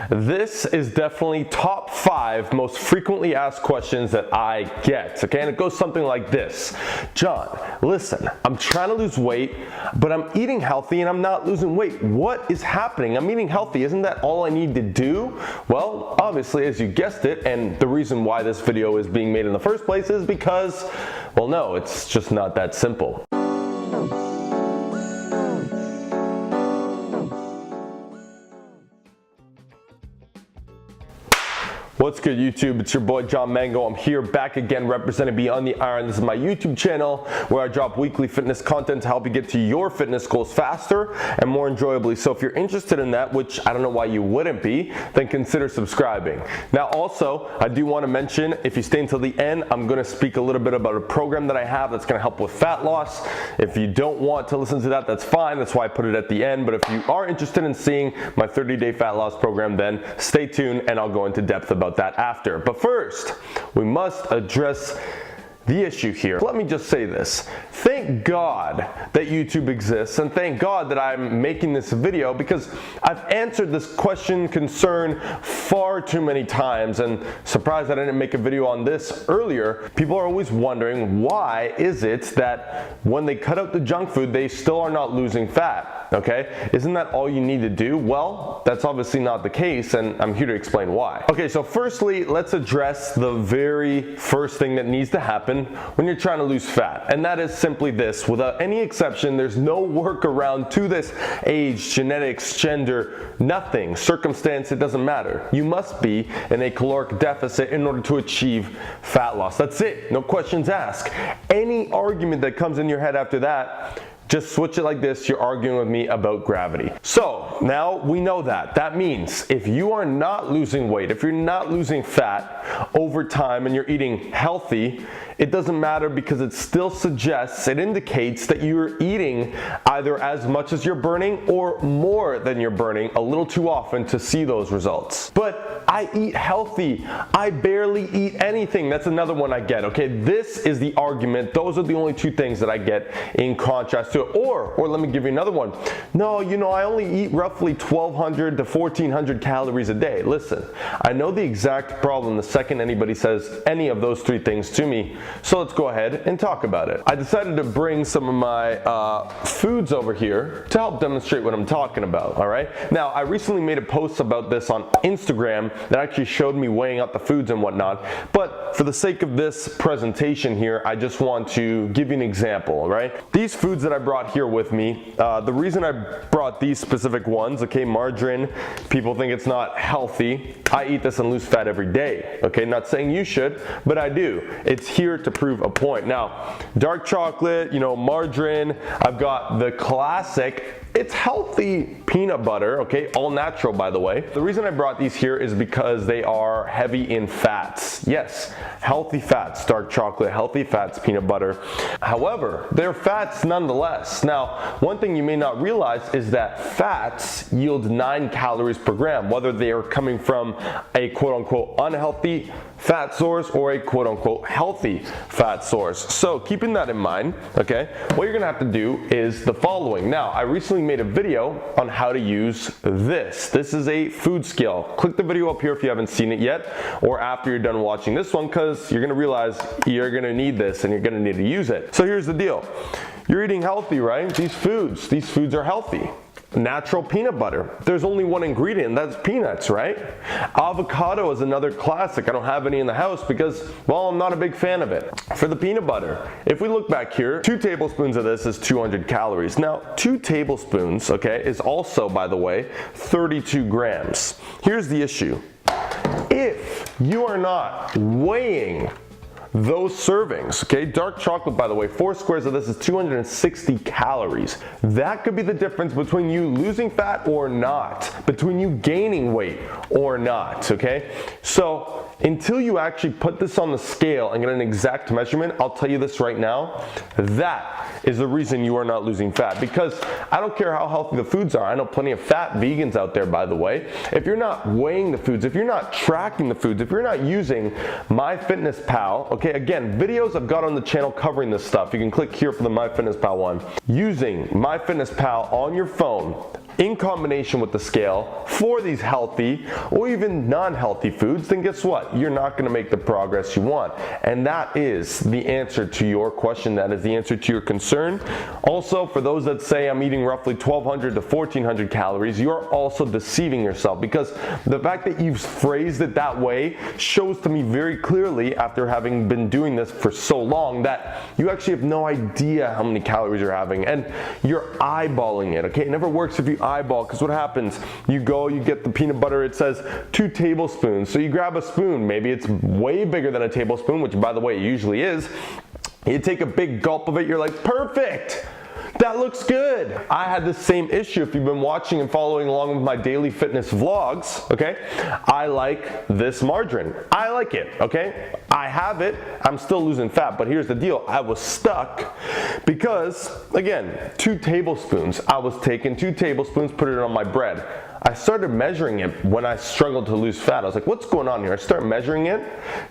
This is definitely top 5 most frequently asked questions that I get, okay? And it goes something like this. John, listen, I'm trying to lose weight, but I'm eating healthy and I'm not losing weight. What is happening? I'm eating healthy. Isn't that all I need to do? Well, obviously, as you guessed it, and the reason why this video is being made in the first place is because, well, no, it's just not that simple. What's good, YouTube? It's your boy John Mango. I'm here back again representing Beyond the Iron. This is my YouTube channel where I drop weekly fitness content to help you get to your fitness goals faster and more enjoyably. So if you're interested in that, which I don't know why you wouldn't be, then consider subscribing. Now also, I do want to mention, if you stay until the end, I'm going to speak a little bit about a program that I have that's going to help with fat loss. If you don't want to listen to that, that's fine. That's why I put it at the end. But if you are interested in seeing my 30-day fat loss program, then stay tuned and I'll go into depth about that after. But first, we must address the issue here. Let me just say this. Thank God that YouTube exists, and thank God that I'm making this video, because I've answered this question, concern far too many times, and surprised that I didn't make a video on this earlier. People are always wondering, why is it that when they cut out the junk food, they still are not losing fat? Okay, isn't that all you need to do? Well, that's obviously not the case, and I'm here to explain why. Okay, so firstly, let's address the very first thing that needs to happen when you're trying to lose fat, and that is simply this. Without any exception, there's no workaround to this. Age, genetics, gender, nothing, circumstance, it doesn't matter. You must be in a caloric deficit in order to achieve fat loss. That's it, no questions asked. Any argument that comes in your head after that, just switch it like this, you're arguing with me about gravity. So now we know that. That means if you are not losing weight, if you're not losing fat over time and you're eating healthy, it doesn't matter, because it still suggests, it indicates that you're eating either as much as you're burning or more than you're burning a little too often to see those results. But I eat healthy. I barely eat anything. That's another one I get, okay? This is the argument. Those are the only two things that I get in contrast to it. Or let me give you another one. No, you know, I only eat roughly 1,200 to 1,400 calories a day. Listen, I know the exact problem the second anybody says any of those three things to me. So let's go ahead and talk about it. I decided to bring some of my foods over here to help demonstrate what I'm talking about, all right? Now, I recently made a post about this on Instagram that actually showed me weighing out the foods and whatnot, but for the sake of this presentation here, I just want to give you an example, all right? These foods that I brought here with me, the reason I brought these specific ones, okay, margarine, people think it's not healthy. I eat this and lose fat every day, okay? Not saying you should, but I do. It's here to prove a point. Now, dark chocolate, you know, margarine, I've got the classic, it's healthy peanut butter, okay, all natural, by the way. The reason I brought these here is because they are heavy in fats. Yes, healthy fats, dark chocolate, healthy fats, peanut butter. However, they're fats nonetheless. Now, one thing you may not realize is that fats yield 9 calories per gram, whether they are coming from a quote-unquote unhealthy fat source or a quote-unquote healthy fat source. So keeping that in mind, okay, what you're gonna have to do is the following. Now, I recently made a video on how to use this. This is a food scale. Click the video up here if you haven't seen it yet, or after you're done watching this one, because you're gonna realize you're gonna need this and you're gonna need to use it. So here's the deal. You're eating healthy, right? These foods are healthy. Natural peanut butter. There's only one ingredient, and that's peanuts, right? Avocado is another classic. I don't have any in the house because, well, I'm not a big fan of it. For the peanut butter, if we look back here, 2 tablespoons of this is 200 calories. Now, 2 tablespoons, okay, is also, by the way, 32 grams. Here's the issue. If you are not weighing those servings, okay, dark chocolate, by the way, 4 squares of this is 260 calories. That could be the difference between you losing fat or not, between you gaining weight or not, okay? So until you actually put this on the scale and get an exact measurement, I'll tell you this right now, that is the reason you are not losing fat. Because I don't care how healthy the foods are. I know plenty of fat vegans out there, by the way. If you're not weighing the foods, if you're not tracking the foods, if you're not using MyFitnessPal, okay, again, videos I've got on the channel covering this stuff. You can click here for the MyFitnessPal one. Using MyFitnessPal on your phone, in combination with the scale for these healthy or even non-healthy foods, then guess what? You're not going to make the progress you want. And that is the answer to your question. That is the answer to your concern. Also, for those that say I'm eating roughly 1,200 to 1,400 calories, you're also deceiving yourself, because the fact that you've phrased it that way shows to me very clearly, after having been doing this for so long, that you actually have no idea how many calories you're having, and you're eyeballing it. Okay, it never works if you eyeball, because what happens? You go, you get the peanut butter, it says 2 tablespoons. So you grab a spoon, maybe it's way bigger than a tablespoon, which by the way it usually is. You take a big gulp of it, you're like, perfect! That looks good. I had the same issue. If you've been watching and following along with my daily fitness vlogs, okay, I like this margarine. I like it, okay? I have it. I'm still losing fat, but here's the deal. I was stuck because, again, 2 tablespoons. I was taking 2 tablespoons, put it on my bread. I started measuring it when I struggled to lose fat. I was like, what's going on here? I started measuring it.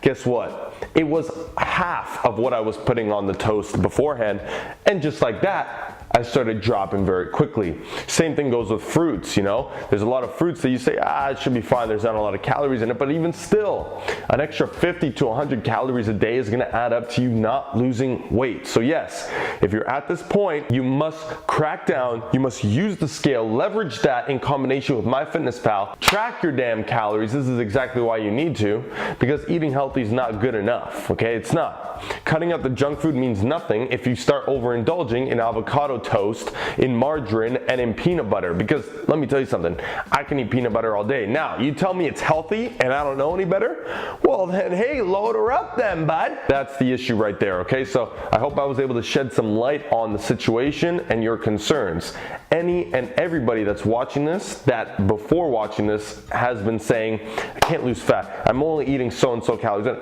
Guess what? It was half of what I was putting on the toast beforehand. And just like that, I started dropping very quickly. Same thing goes with fruits, you know? There's a lot of fruits that you say, it should be fine, there's not a lot of calories in it, but even still, an extra 50 to 100 calories a day is gonna add up to you not losing weight. So yes, if you're at this point, you must crack down, you must use the scale, leverage that in combination with MyFitnessPal, track your damn calories. This is exactly why you need to, because eating healthy is not good enough, okay? It's not. Cutting out the junk food means nothing if you start overindulging in avocado toast, in margarine, and in peanut butter, because let me tell you something, I can eat peanut butter all day. Now, you tell me it's healthy and I don't know any better, well then, hey, load her up then, bud. That's the issue right there, okay? So I hope I was able to shed some light on the situation and your concerns. Any and everybody that's watching this, that before watching this has been saying, I can't lose fat, I'm only eating so-and-so calories,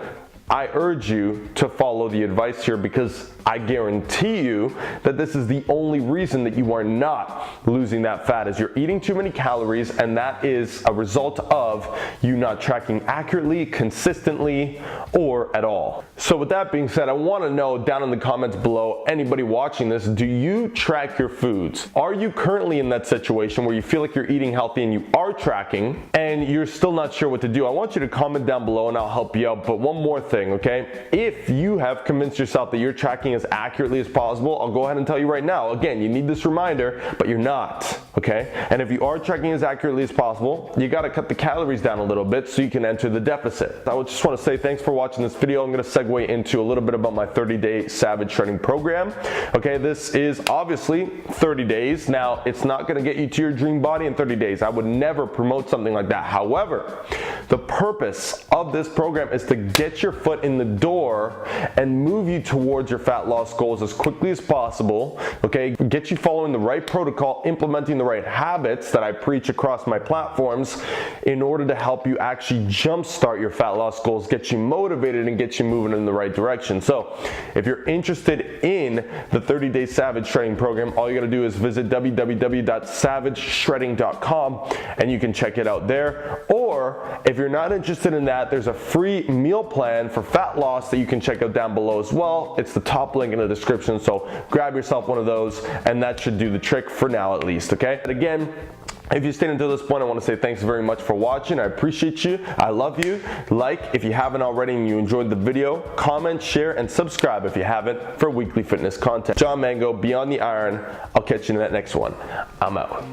I urge you to follow the advice here, because I guarantee you that this is the only reason that you are not losing that fat, is you're eating too many calories, and that is a result of you not tracking accurately, consistently, or at all. So with that being said, I want to know down in the comments below, anybody watching this, do you track your foods? Are you currently in that situation where you feel like you're eating healthy and you are tracking and you're still not sure what to do? I want you to comment down below and I'll help you out. But one more thing, okay? If you have convinced yourself that you're tracking as accurately as possible, I'll go ahead and tell you right now, again, you need this reminder, but you're not, okay? And if you are tracking as accurately as possible, you gotta cut the calories down a little bit so you can enter the deficit. I would just wanna say thanks for watching this video. I'm gonna segue into a little bit about my 30-day Savage Shredding program. Okay, this is obviously 30 days. Now, it's not gonna get you to your dream body in 30 days. I would never promote something like that. However, the purpose of this program is to get your foot in the door and move you towards your fat loss goals as quickly as possible, okay? Get you following the right protocol, implementing the right habits that I preach across my platforms in order to help you actually jumpstart your fat loss goals, get you motivated, and get you moving in the right direction. So if you're interested in the 30-day Savage Shredding program, all you gotta do is visit www.savageshredding.com and you can check it out there. Or if you're not interested in that, there's a free meal plan for fat loss that you can check out down below as well. It's the top link in the description, so grab yourself one of those and that should do the trick for now at least, okay? And again, if you stayed until this point, I want to say thanks very much for watching. I appreciate you. I love you. Like if you haven't already and you enjoyed the video. Comment, share, and subscribe if you haven't for weekly fitness content. John Mango, Beyond the Iron. I'll catch you in that next one. I'm out.